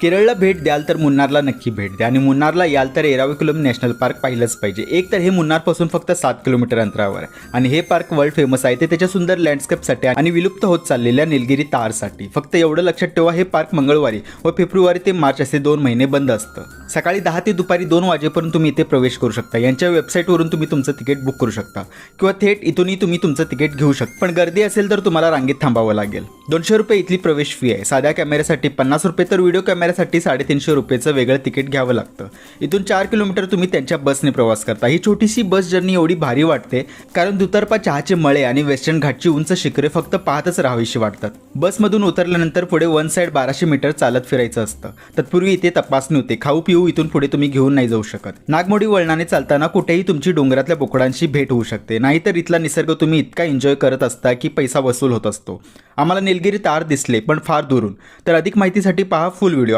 केरळला भेट द्याल तर मुन्नारला नक्की भेट द्या आणि मुन्नारला याल तर एराविकुलम नॅशनल पार्क पाहिलंच पाहिजे. एक तर हे मुन्नारपासून फक्त 7 किलोमीटर अंतरावर आहे आणि हे पार्क वर्ल्ड फेमस आहे ते त्याच्या सुंदर लँडस्केपसाठी आणि विलुप्त होत चाललेल्या निलगिरी तारसाठी. फक्त एवढं लक्षात ठेवा, हे पार्क मंगळवारी व फेब्रुवारी ते मार्च असे 2 महिने बंद असतं. सकाळी 10 ते दुपारी 2 वाजेपर्यंत तुम्ही इथे प्रवेश करू शकता. यांच्या वेबसाईटवरून तुम्ही तुमचं तिकीट बुक करू शकता किंवा थेट इथूनही तुम्ही तुमचं तिकीट घेऊ शकता. पण गर्दी असेल तर तुम्हाला रांगेत थांबावं लागेल. 200 रुपये इथली प्रवेश फी आहे. साध्या कॅमेऱ्यासाठी 50 रुपये तर व्हिडिओ कॅमेऱ्यासाठी 350 रुपयेचं वेगळं तिकीट घ्यावं लागतं. इथून 4 किलोमीटर तुम्ही त्यांच्या बसने प्रवास करता. ही छोटीशी बस जर्नी एवढी भारी वाटते कारण दुतर्फा चहाचे मळे आणि वेस्टर्न घाटची उंच शिखरे फक्त पाहतच राहावीशी वाटतात. बसमधून उतरल्यानंतर पुढे वन साईड 1200 मीटर चालत फिरायचं असतं. तत्पूर्वी इथे तपासणी होते. खाऊ पिऊ इथून पुढे तुम्ही घेऊन नाही जाऊ शकत. नागमोडी वळणाने चालताना कुठेही तुमची डोंगरातल्या बोकडांशी भेट होऊ शकते. नाहीतर इथला निसर्ग तुम्ही इतका एन्जॉय करत असता की पैसा वसूल होत असतो. आम्हाला निलगिरी तार दिसले पण फार दुरून. तर अधिक माहितीसाठी पहा फुल व्हिडिओ.